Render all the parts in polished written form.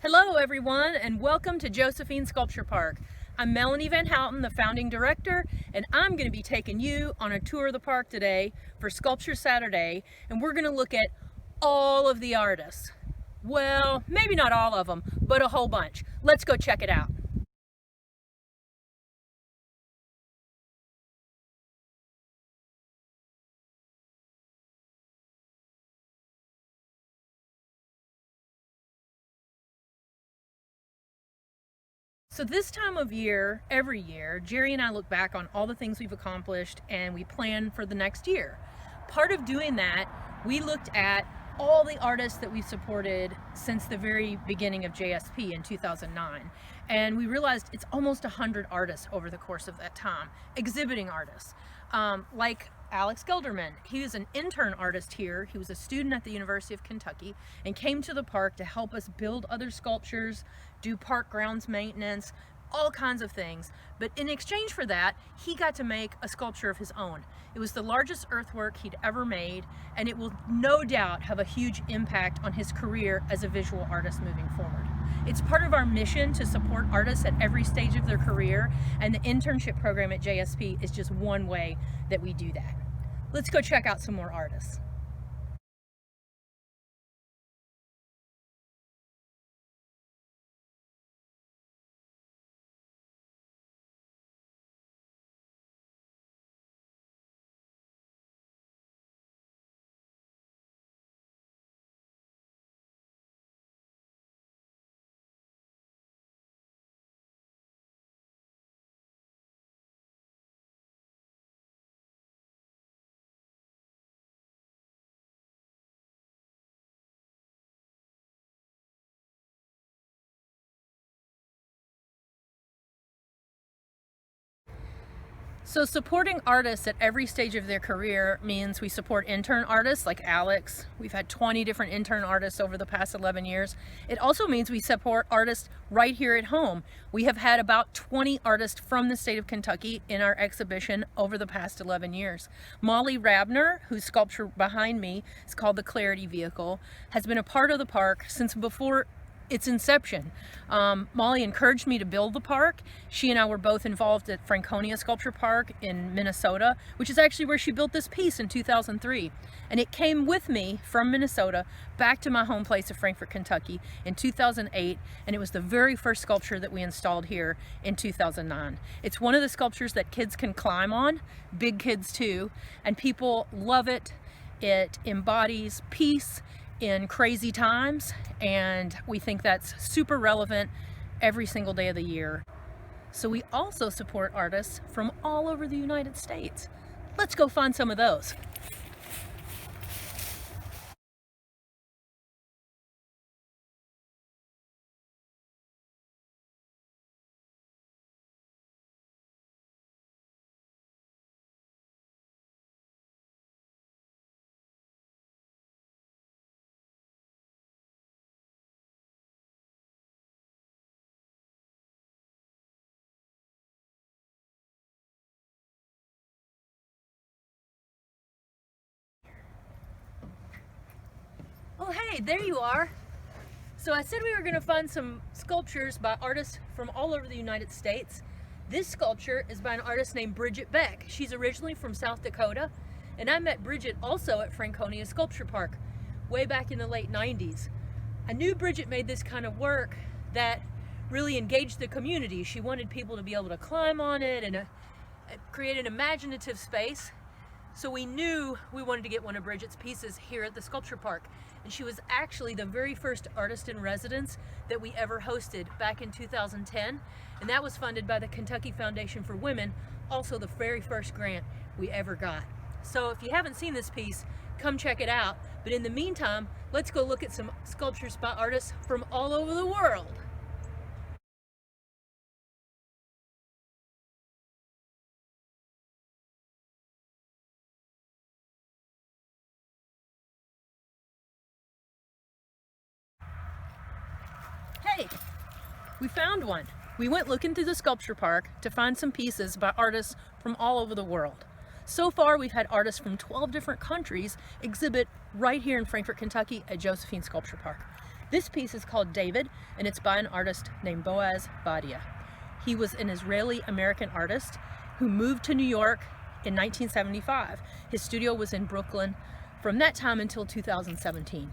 Hello everyone, and welcome to Josephine Sculpture Park. I'm Melanie VanHouten, the founding director, and I'm going to be taking you on a tour of the park today for Sculpture Saturday, and we're going to look at all of the artists. Well, maybe not all of them, but a whole bunch. Let's go check it out. So this time of year, every year, Jerry and I look back on all the things we've accomplished and we plan for the next year. Part of doing that, we looked at all the artists that we've supported since the very beginning of JSP in 2009. And we realized it's almost 100 artists over the course of that time, exhibiting artists. Like Alex Gelderman. He was an intern artist here. He was a student at the University of Kentucky and came to the park to help us build other sculptures, do park grounds maintenance, all kinds of things. But in exchange for that, he got to make a sculpture of his own. It was the largest earthwork he'd ever made, and it will no doubt have a huge impact on his career as a visual artist moving forward. It's part of our mission to support artists at every stage of their career, and the internship program at JSP is just one way that we do that. Let's go check out some more artists. So supporting artists at every stage of their career means we support intern artists like Alex. We've had 20 different intern artists over the past 11 years. It also means we support artists right here at home. We have had about 20 artists from the state of Kentucky in our exhibition over the past 11 years. Molly Rabner, whose sculpture behind me is called the Clarity Vehicle, has been a part of the park since before its inception. Molly encouraged me to build the park. She and I were both involved at Franconia Sculpture Park in Minnesota, which is actually where she built this piece in 2003. And it came with me from Minnesota back to my home place of Frankfort, Kentucky in 2008, and it was the very first sculpture that we installed here in 2009. It's one of the sculptures that kids can climb on, big kids too, and people love it. It embodies peace in crazy times, and we think that's super relevant every single day of the year. So we also support artists from all over the United States. Let's go find some of those. Oh, hey, there you are. So I said we were going to find some sculptures by artists from all over the United States. This sculpture is by an artist named Bridget Beck. She's originally from South Dakota, and I met Bridget also at Franconia Sculpture Park way back in the late 90s. I knew Bridget made this kind of work that really engaged the community. She wanted people to be able to climb on it and create an imaginative space. So we knew we wanted to get one of Bridget's pieces here at the sculpture park. And she was actually the very first artist in residence that we ever hosted back in 2010. And that was funded by the Kentucky Foundation for Women, also the very first grant we ever got. So if you haven't seen this piece, come check it out. But in the meantime, let's go look at some sculptures by artists from all over the world. Hey, we found one. We went looking through the sculpture park to find some pieces by artists from all over the world. So far, we've had artists from 12 different countries exhibit right here in Frankfort, Kentucky at Josephine Sculpture Park. This piece is called David, and it's by an artist named Boaz Badia. He was an Israeli-American artist who moved to New York in 1975. His studio was in Brooklyn from that time until 2017.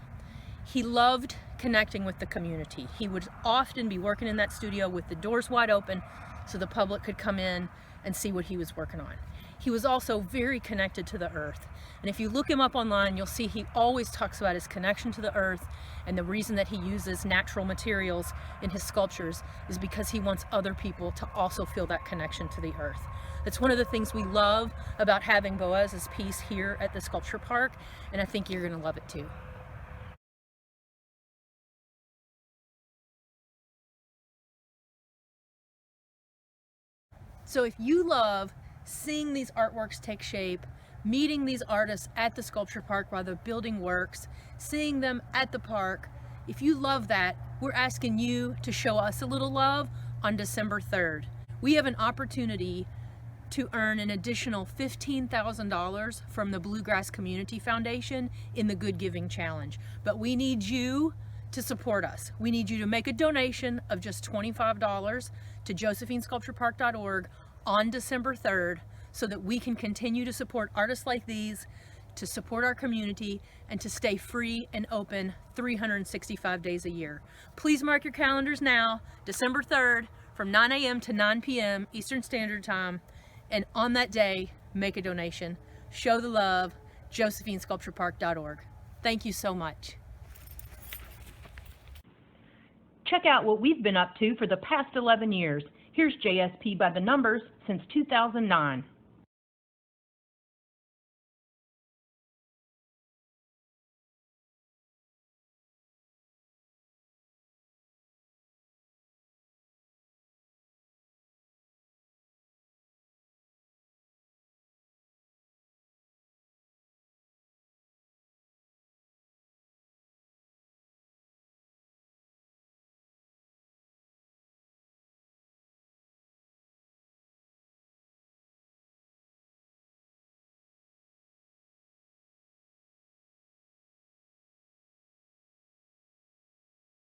He loved connecting with the community. He would often be working in that studio with the doors wide open so the public could come in and see what he was working on. He was also very connected to the earth. And if you look him up online, you'll see he always talks about his connection to the earth, and the reason that he uses natural materials in his sculptures is because he wants other people to also feel that connection to the earth. That's one of the things we love about having Boaz's piece here at the Sculpture Park, and I think you're going to love it too. So if you love seeing these artworks take shape, meeting these artists at the Sculpture Park while they're building works, seeing them at the park, if you love that, we're asking you to show us a little love on December 3rd. We have an opportunity to earn an additional $15,000 from the Bluegrass Community Foundation in the Good Giving Challenge. But we need you to support us. We need you to make a donation of just $25 to josephinesculpturepark.org on December 3rd so that we can continue to support artists like these, to support our community, and to stay free and open 365 days a year. Please mark your calendars now, December 3rd from 9 a.m. to 9 p.m. Eastern Standard Time, and on that day, make a donation. Show the love, josephinesculpturepark.org. Thank you so much. Check out what we've been up to for the past 11 years. Here's JSP by the numbers since 2009.